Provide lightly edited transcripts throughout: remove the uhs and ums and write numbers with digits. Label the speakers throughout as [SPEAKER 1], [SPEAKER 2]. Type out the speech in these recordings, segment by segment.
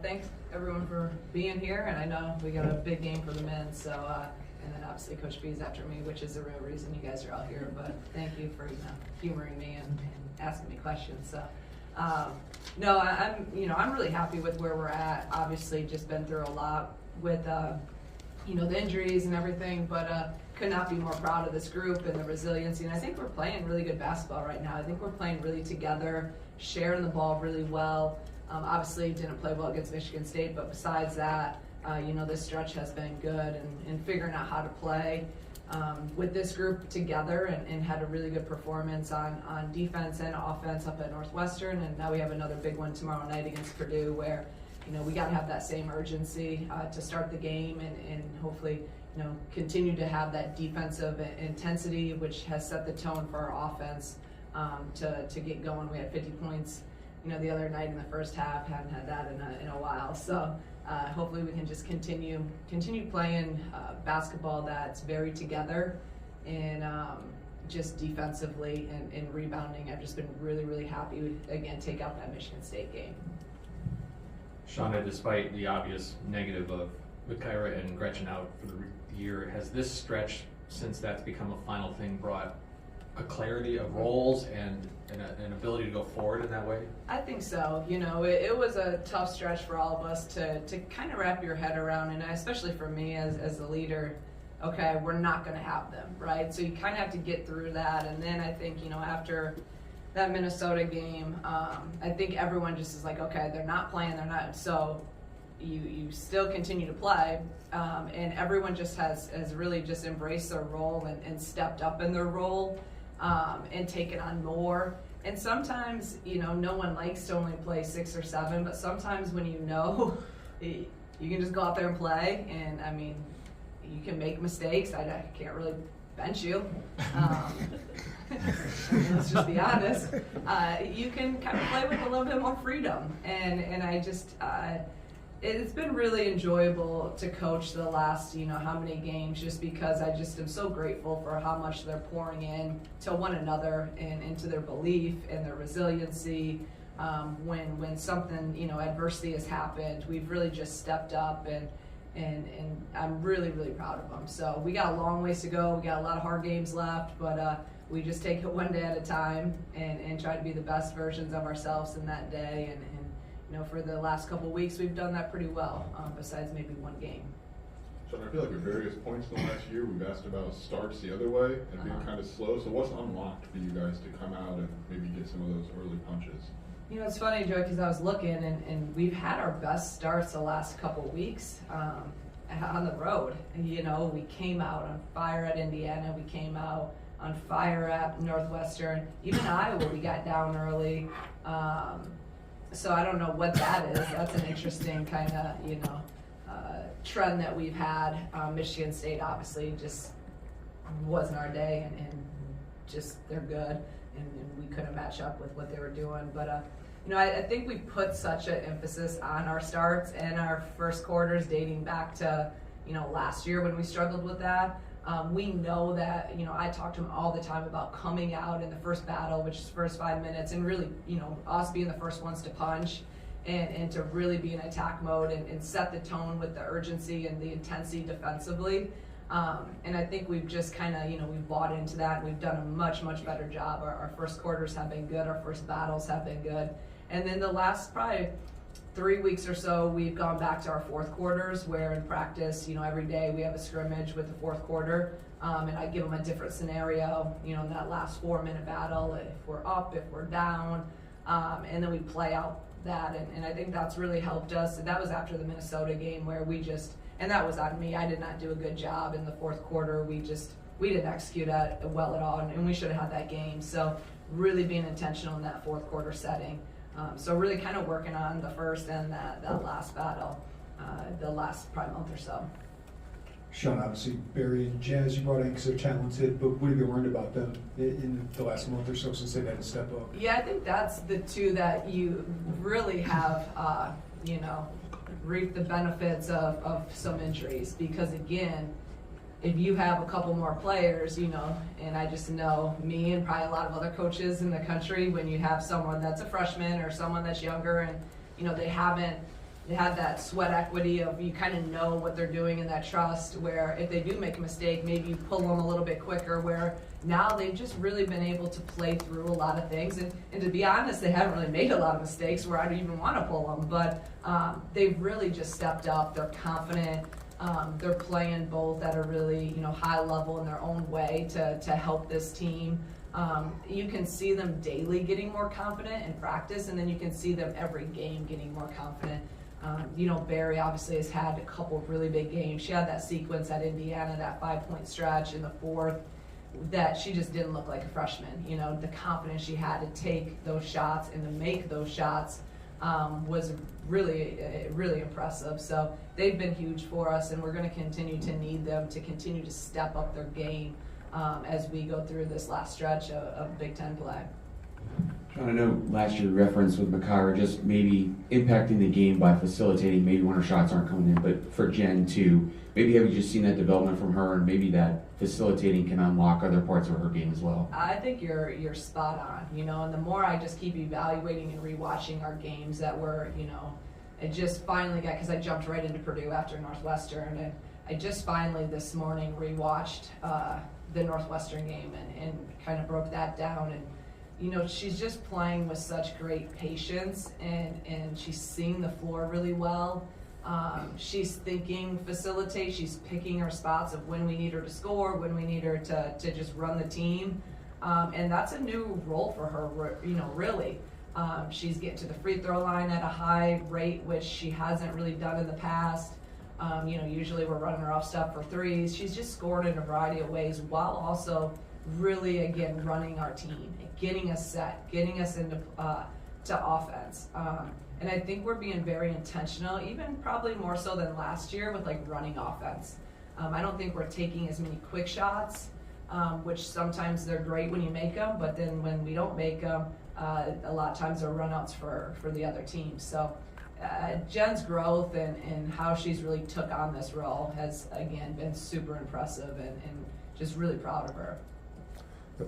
[SPEAKER 1] thanks everyone for being here, and I know we got a big game for the men, so and then obviously Coach B is after me, which is the real reason you guys are all here. But thank you for humoring me and asking me questions. So no, I'm really happy with where we're at. Obviously, just been through a lot with the injuries and everything, but could not be more proud of this group and the resiliency. And I think we're playing really good basketball right now. I think we're playing really together, sharing the ball really well. Obviously, didn't play well against Michigan State, but besides that, this stretch has been good and figuring out how to play with this group together and had a really good performance on defense and offense up at Northwestern. And now we have another big one tomorrow night against Purdue where, we got to have that same urgency to start the game and hopefully, continue to have that defensive intensity, which has set the tone for our offense to get going. We had 50 points, the other night in the first half. Haven't had that in a while. So hopefully we can just continue playing basketball that's very together and just defensively and rebounding. I've just been really, really happy with, again, take out that Michigan State game.
[SPEAKER 2] Shauna, despite the obvious negative of Kyra and Gretchen out for the year, has this stretch, since that's become a final thing, brought a clarity of roles and an ability to go forward in that way?
[SPEAKER 1] I think so. It was a tough stretch for all of us to kind of wrap your head around, and especially for me as the leader, okay, we're not going to have them, right? So you kind of have to get through that, and then I think, after that Minnesota game, I think everyone just is like, okay, they're not playing, so you still continue to play, and everyone just has really just embraced their role and stepped up in their role and taken on more. And sometimes, no one likes to only play 6 or 7, but sometimes when you can just go out there and play, and I mean, you can make mistakes. I can't really bench you. Let's just be honest. You can kind of play with a little bit more freedom, and I just it's been really enjoyable to coach the last how many games, just because I just am so grateful for how much they're pouring in to one another and into their belief and their resiliency. When something adversity has happened, we've really just stepped up and I'm really, really proud of them. So we got a long ways to go. We got a lot of hard games left, but we just take it one day at a time and try to be the best versions of ourselves in that day. And for the last couple of weeks, we've done that pretty well, besides maybe one game.
[SPEAKER 3] Shauna, I feel like at various points in the last year, we've asked about starts the other way and being kind of slow. So what's unlocked for you guys to come out and maybe get some of those early punches?
[SPEAKER 1] It's funny, Joe, because I was looking, and we've had our best starts the last couple of weeks on the road. We came out on fire at Indiana. We came out on fire at Northwestern. Even Iowa, we got down early. So I don't know what that is. That's an interesting kind of, trend that we've had. Michigan State obviously just wasn't our day, and just they're good, and we couldn't match up with what they were doing. But I think we put such an emphasis on our starts and our first quarters dating back to, last year when we struggled with that. We know that, I talk to them all the time about coming out in the first battle, which is the first 5 minutes, and really, us being the first ones to punch and to really be in attack mode and set the tone with the urgency and the intensity defensively. And I think we've just kind of, we've bought into that, and we've done a much, much better job. Our first quarters have been good. Our first battles have been good. And then the last probably 3 weeks or so, we've gone back to our fourth quarters, where in practice, every day we have a scrimmage with the fourth quarter, and I give them a different scenario, in that last 4-minute battle, if we're up, if we're down, and then we play out that, and I think that's really helped us. And that was after the Minnesota game, where and that was on me. I did not do a good job in the fourth quarter. We didn't execute it well at all, and we should have had that game. So really being intentional in that fourth quarter setting. So really kind of working on the first and that last battle, the last probably month or so.
[SPEAKER 4] Shauna, obviously Barry and Jazz you brought in because they're talented, but what have you learned about them in the last month or so since they've had to step up?
[SPEAKER 1] Yeah, I think that's the two that you really have, reaped the benefits of some injuries, because again, if you have a couple more players, and I just know me and probably a lot of other coaches in the country, when you have someone that's a freshman or someone that's younger and, they haven't, they have that sweat equity of you kind of know what they're doing and that trust where if they do make a mistake, maybe you pull them a little bit quicker, where now they've just really been able to play through a lot of things. And to be honest, they haven't really made a lot of mistakes where I don't even want to pull them, but they've really just stepped up. They're confident. They're playing both at a really, high level in their own way to help this team. You can see them daily getting more confident in practice, and then you can see them every game getting more confident. Barry obviously has had a couple of really big games. She had that sequence at Indiana, that 5-point stretch in the fourth, that she just didn't look like a freshman. The confidence she had to take those shots and to make those shots was really, really impressive. So they've been huge for us, and we're going to continue to need them to continue to step up their game as we go through this last stretch of Big Ten play.
[SPEAKER 5] John, I know last year you referenced with Makira just maybe impacting the game by facilitating, maybe when her shots aren't coming in, but for Jen too, maybe have you just seen that development from her, and maybe that facilitating can unlock other parts of her game as well?
[SPEAKER 1] I think you're spot on, and the more I just keep evaluating and rewatching our games that were, it just finally got, because I jumped right into Purdue after Northwestern, and I just finally this morning rewatched the Northwestern game and kind of broke that down. And she's just playing with such great patience, and she's seeing the floor really well. She's thinking facilitate. She's picking her spots of when we need her to score, when we need her to just run the team. And that's a new role for her, really. She's getting to the free throw line at a high rate, which she hasn't really done in the past. Usually we're running her off stuff for threes. She's just scored in a variety of ways while also really, again, running our team, getting us set, getting us into to offense. And I think we're being very intentional, even probably more so than last year with running offense. I don't think we're taking as many quick shots, which sometimes they're great when you make them, but then when we don't make them, a lot of times they're runouts for the other team. So Jen's growth and how she's really took on this role has, again, been super impressive, and just really proud of her.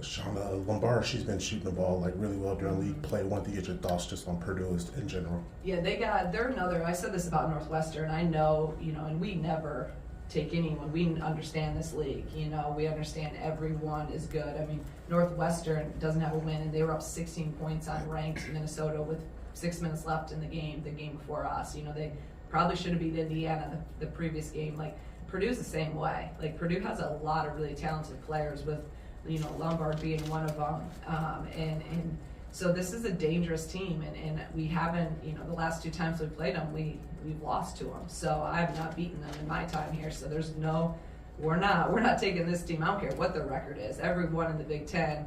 [SPEAKER 6] Shauna, Lombard, she's been shooting the ball really well during league play. Wanted to get your thoughts just on Purdue in general.
[SPEAKER 1] Yeah, they're another, I said this about Northwestern, I know, and we never take anyone, we understand this league, we understand everyone is good. I mean, Northwestern doesn't have a win, and they were up 16 points on ranked Minnesota with 6 minutes left in the game before us. They probably should have beat Indiana the previous game. Purdue's the same way. Purdue has a lot of really talented players with, Lombard being one of them. And so this is a dangerous team, and we haven't, the last 2 times we've played them, we've lost to them. So I have not beaten them in my time here. So there's we're not taking this team. I don't care what their record is. Everyone in the Big Ten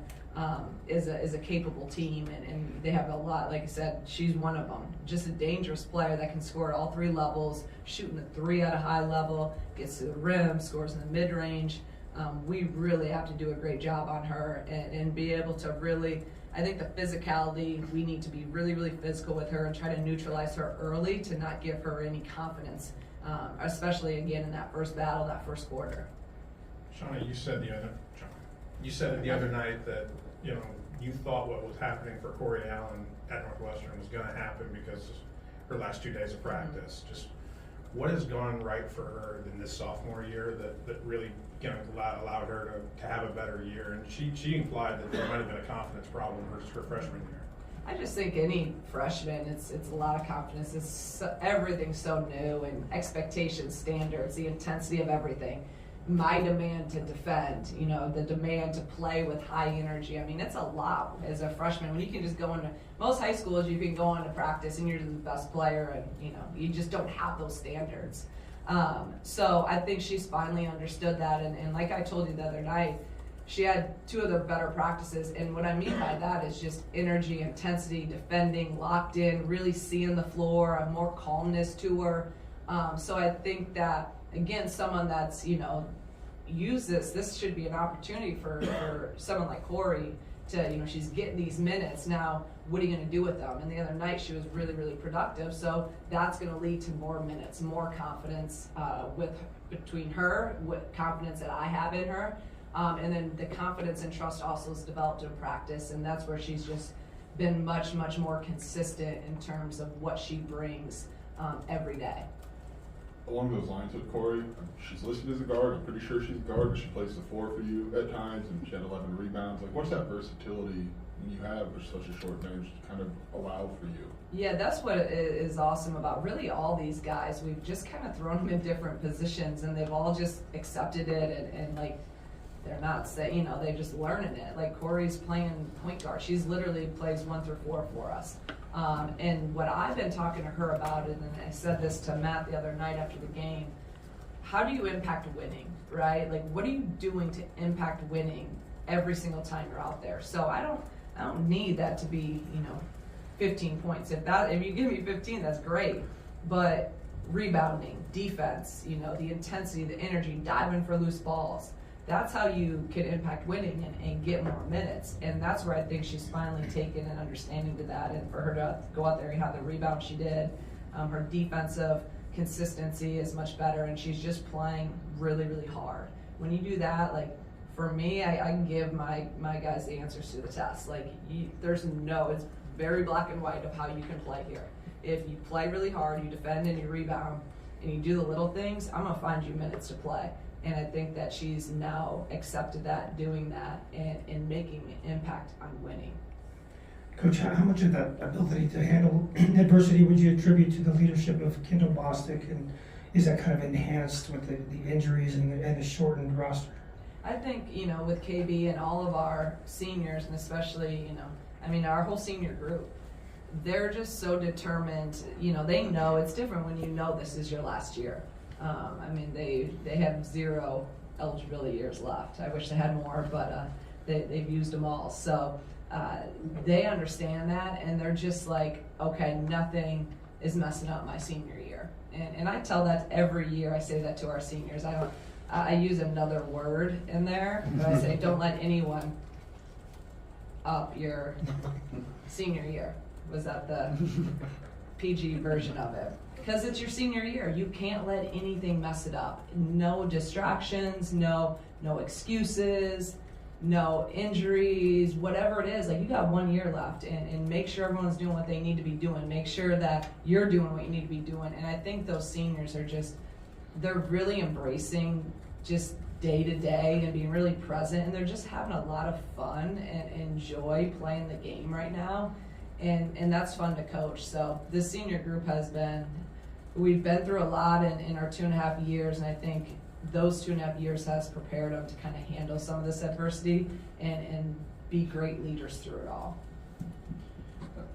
[SPEAKER 1] is a capable team, and they have a lot. Like I said, she's one of them. Just a dangerous player that can score at all 3 levels, shooting the 3 at a high level, gets to the rim, scores in the mid-range. We really have to do a great job on her and be able to really, I think the physicality, we need to be really, really physical with her and try to neutralize her early to not give her any confidence, especially, again, in that first battle, that first quarter.
[SPEAKER 7] Shauna, you said it the other night that, you thought what was happening for Corey Allen at Northwestern was going to happen because her last 2 days of practice. Just what has gone right for her in this sophomore year that really allowed her to have a better year? And she implied that there might have been a confidence problem versus her freshman year.
[SPEAKER 1] I just think any freshman, it's a lot of confidence. Everything's so new, and expectations, standards, the intensity of everything. My demand to defend, the demand to play with high energy. I mean, it's a lot as a freshman. When you can just go into most high schools, you can go on to practice and you're the best player, and you just don't have those standards. So I think she's finally understood that, and like I told you the other night, she had 2 of the better practices, and what I mean by that is just energy, intensity, defending, locked in, really seeing the floor, a more calmness to her. So I think that, again, someone that's, use this should be an opportunity for someone like Corey to, she's getting these minutes. Now, what are you going to do with them? And the other night she was really, really productive. So that's going to lead to more minutes, more confidence between her, what confidence that I have in her. And then the confidence and trust also is developed in practice. And that's where she's just been much, much more consistent in terms of what she brings every day.
[SPEAKER 3] Along those lines with Corey, she's listed as a guard. I'm pretty sure she's a guard, but she plays the 4 for you at times, and she had 11 rebounds. Like, what's that versatility you have with such a short bench kind of allow for you?
[SPEAKER 1] Yeah, that's what is awesome about really all these guys. We've just kind of thrown them in different positions, and they've all just accepted it, and like, they're not saying, they're just learning it. Like, Corey's playing point guard. She's literally plays 1 through 4 for us. And what I've been talking to her about, and I said this to Matt the other night after the game, how do you impact winning, right? Like, what are you doing to impact winning every single time you're out there? So I don't need that to be, 15 points. If you give me 15, that's great. But rebounding, defense, the intensity, the energy, diving for loose balls, that's how you can impact winning and get more minutes. And that's where I think she's finally taken an understanding to that. And for her to go out there and have the rebound she did, her defensive consistency is much better, and she's just playing really, really hard. When you do that, like, for me, I can give my guys the answers to the test. Like, it's very black and white of how you can play here. If you play really hard, you defend and you rebound, and you do the little things, I'm going to find you minutes to play. And I think that she's now accepted that, doing that, and making an impact on winning.
[SPEAKER 8] Coach, how much of that ability to handle adversity would you attribute to the leadership of Kendall Bostic, and is that kind of enhanced with the injuries and the shortened roster?
[SPEAKER 1] I think, with KB and all of our seniors, and especially, our whole senior group, they're just so determined. They know it's different when you know this is your last year. They have 0 eligibility years left. I wish they had more, but they've used them all. So they understand that, and they're just like, okay, nothing is messing up my senior year. And I tell that every year. I say that to our seniors. I use another word in there, but I say, don't let anyone up your senior year. Was that the PG version of it? Because it's your senior year. You can't let anything mess it up. No distractions, no excuses, no injuries, whatever it is. Like, you got 1 year left, and make sure everyone's doing what they need to be doing. Make sure that you're doing what you need to be doing. And I think those seniors are they're really embracing just day to day and being really present, and they're just having a lot of fun and enjoy playing the game right now. And that's fun to coach. So this senior group we've been through a lot in our 2.5 years, and I think those 2.5 years has prepared them to kind of handle some of this adversity and be great leaders through it all.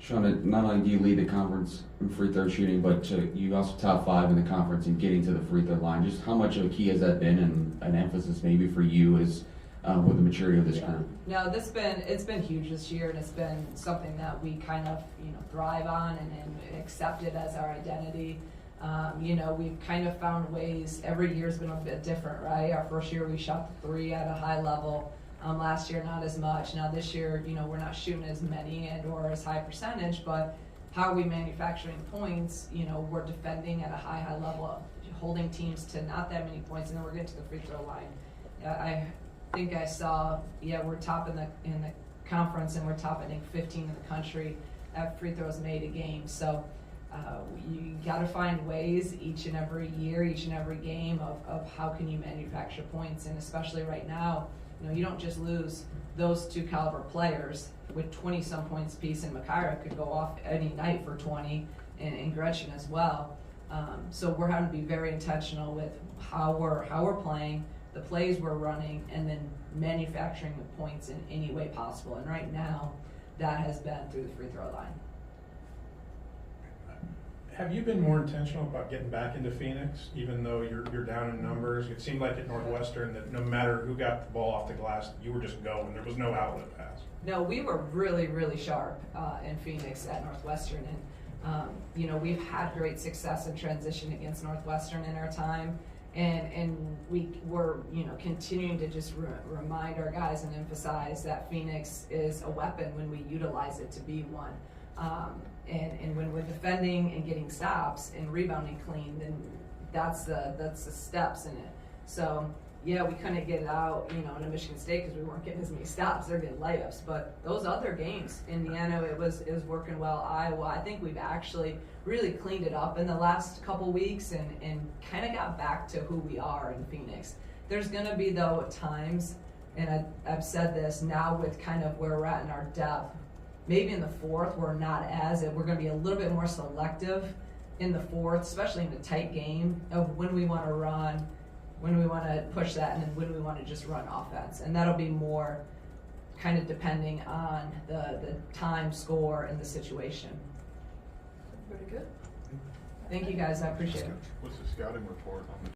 [SPEAKER 5] Shauna, not only do you lead the conference in free throw shooting, but you also top 5 in the conference in getting to the free throw line. Just how much of a key has that been, and an emphasis maybe for you as with the maturity of this group?
[SPEAKER 1] No, it's been huge this year, and it's been something that we kind of thrive on and accept it as our identity. We've kind of found ways. Every year's been a bit different, right? Our first year we shot the 3 at a high level. Last year not as much. Now this year, we're not shooting as many or as high percentage, but how are we manufacturing points? We're defending at a high level, holding teams to not that many points, and then we're getting to the free throw line. I think I saw, we're top in the conference, and we're top, I think, 15 in the country at free throws made a game. So you got to find ways each and every year, each and every game of how can you manufacture points, and especially right now, you don't just lose those 2 caliber players with 20-some points apiece, and Makaira could go off any night for 20, and Gretchen as well. So we're having to be very intentional with how we're playing, the plays we're running, and then manufacturing the points in any way possible. And right now, that has been through the free throw line.
[SPEAKER 7] Have you been more intentional about getting back into Phoenix, even though you're down in numbers? It seemed like at Northwestern that no matter who got the ball off the glass, you were just going. There was no outlet pass.
[SPEAKER 1] No, we were really, really sharp in Phoenix at Northwestern. And, we've had great success in transition against Northwestern in our time. And we were, continuing to just remind our guys and emphasize that Phoenix is a weapon when we utilize it to be one. And when we're defending and getting stops and rebounding clean, then that's the steps in it. So yeah, we couldn't get it out, you know, in a Michigan State because we weren't getting as many stops. They're getting layups. But those other games, Indiana, it was working well. Iowa, I think we've actually really cleaned it up in the last couple weeks and kind of got back to who we are in Phoenix. There's going to be, though, at times, and I've said this now with kind of where we're at in our depth, maybe in the fourth we're going to be a little bit more selective in the fourth, especially in a tight game, of when we want to run, when we want to push that, and then when we want to just run offense. And that'll be more kind of depending on the time, score, and the situation. Pretty good. Thank you guys, I appreciate it.
[SPEAKER 3] What's the scouting report on the